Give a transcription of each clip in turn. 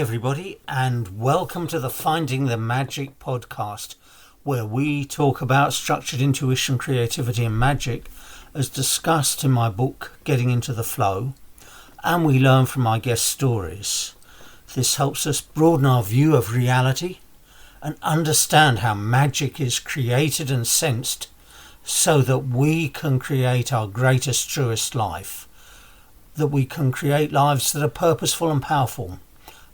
everybody, and welcome to the Finding the Magic podcast, where we talk about structured intuition, creativity and magic as discussed in my book Getting into the Flow, and we learn from my guest stories. This helps us broaden our view of reality and understand how magic is created and sensed so that we can create our greatest, truest life, that we can create lives that are purposeful and powerful.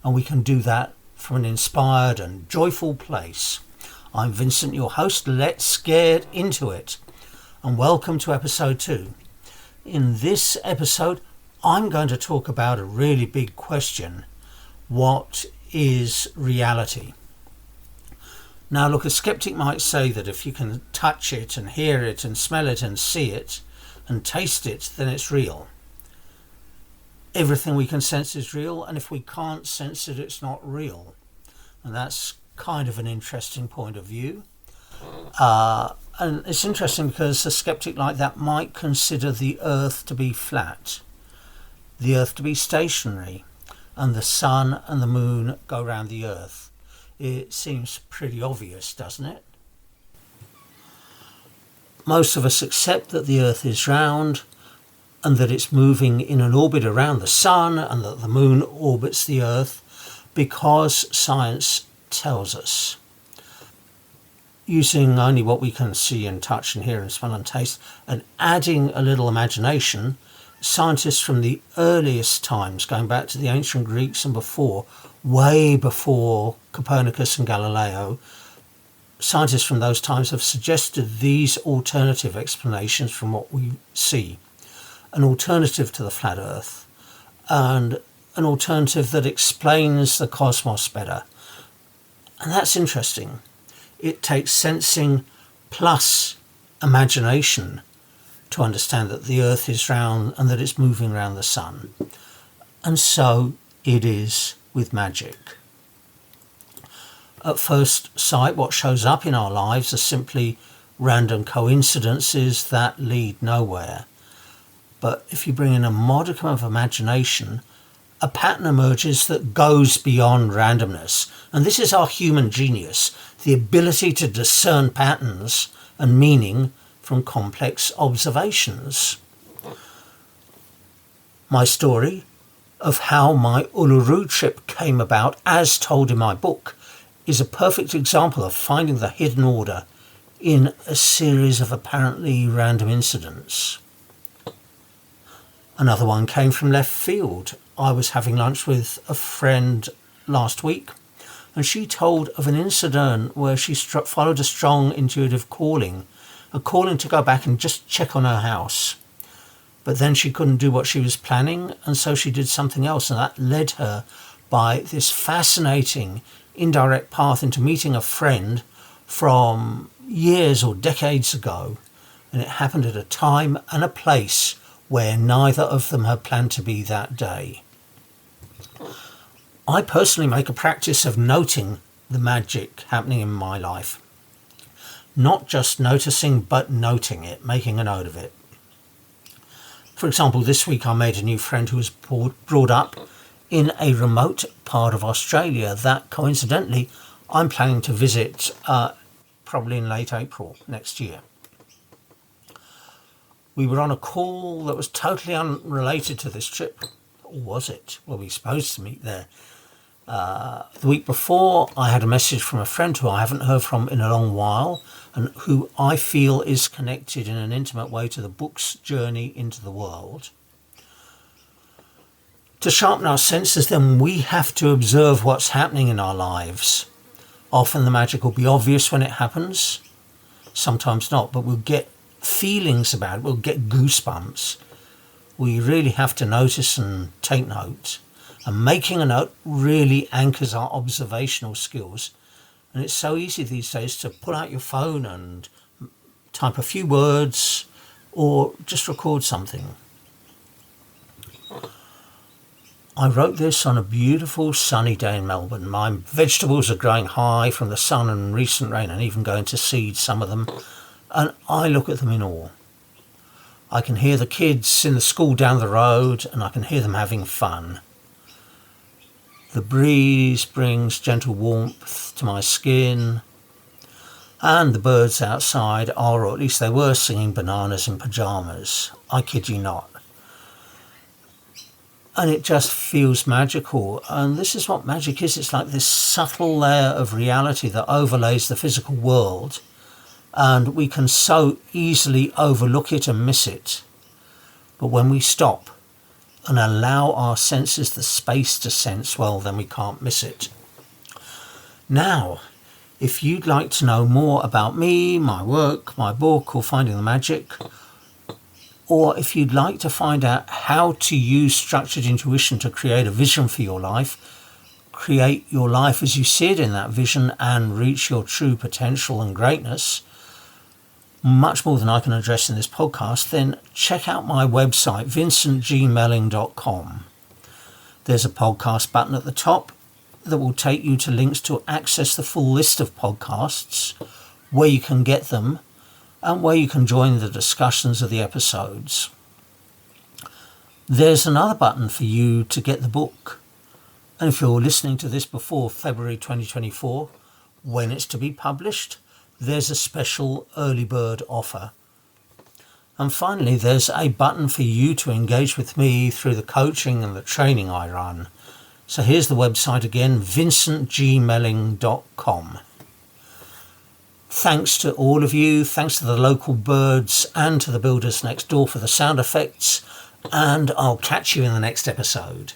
And we can do that from an inspired and joyful place. I'm Vincent, your host. Let's get into it. And welcome to episode 2. In this episode, I'm going to talk about a really big question. What is reality? Now look, a skeptic might say that if you can touch it and hear it and smell it and see it and taste it, then it's real. Everything we can sense is real, and if we can't sense it, it's not real. And that's kind of an interesting point of view. And it's interesting because a skeptic like that might consider the earth to be flat, the earth to be stationary, and the sun and the moon go around the earth. It seems pretty obvious, doesn't it? Most of us accept that the earth is round, and that it's moving in an orbit around the sun, and that the moon orbits the earth because science tells us. Using only what we can see and touch and hear and smell and taste, and adding a little imagination, scientists from the earliest times, going back to the ancient Greeks and before, way before Copernicus and Galileo, scientists from those times have suggested these alternative explanations from what we see. An alternative to the flat earth, and an alternative that explains the cosmos better. And that's interesting. It takes sensing plus imagination to understand that the earth is round and that it's moving around the sun. And so it is with magic. At first sight, what shows up in our lives are simply random coincidences that lead nowhere. But if you bring in a modicum of imagination, a pattern emerges that goes beyond randomness. And this is our human genius, the ability to discern patterns and meaning from complex observations. My story of how my Uluru trip came about, as told in my book, is a perfect example of finding the hidden order in a series of apparently random incidents. Another one came from left field. I was having lunch with a friend last week, and she told of an incident where she followed a strong intuitive calling, a calling to go back and just check on her house. But then she couldn't do what she was planning, and so she did something else, and that led her by this fascinating indirect path into meeting a friend from years or decades ago. And it happened at a time and a place where neither of them had planned to be that day. I personally make a practice of noting the magic happening in my life. Not just noticing, but noting it, making a note of it. For example, this week I made a new friend who was brought up in a remote part of Australia that, coincidentally, I'm planning to visit probably in late April next year. We were on a call that was totally unrelated to this trip. Or was it? Well, we were supposed to meet there. The week before, I had a message from a friend who I haven't heard from in a long while, and who I feel is connected in an intimate way to the book's journey into the world. To sharpen our senses, then we have to observe what's happening in our lives. Often the magic will be obvious when it happens. Sometimes not, but we'll get feelings about it, we'll get goosebumps. We really have to notice and take note. And making a note really anchors our observational skills. And it's so easy these days to pull out your phone and type a few words or just record something. I wrote this on a beautiful sunny day in Melbourne. My vegetables are growing high from the sun and recent rain, and even going to seed, some of them. And I look at them in awe. I can hear the kids in the school down the road, and I can hear them having fun. The breeze brings gentle warmth to my skin, and the birds outside are, or at least they were, singing bananas in pyjamas. I kid you not. And it just feels magical. And this is what magic is. It's like this subtle layer of reality that overlays the physical world. And we can so easily overlook it and miss it. But when we stop and allow our senses the space to sense, well, then we can't miss it. Now, if you'd like to know more about me, my work, my book, or Finding the Magic, or if you'd like to find out how to use structured intuition to create a vision for your life, create your life as you see it in that vision, and reach your true potential and greatness, much more than I can address in this podcast, then check out my website, vincentgmelling.com. There's a podcast button at the top that will take you to links to access the full list of podcasts, where you can get them, and where you can join the discussions of the episodes. There's another button for you to get the book. And if you're listening to this before February 2024, when it's to be published, there's a special early bird offer. And finally, there's a button for you to engage with me through the coaching and the training I run. So here's the website again, vincentgmelling.com. Thanks to all of you, thanks to the local birds and to the builders next door for the sound effects, and I'll catch you in the next episode.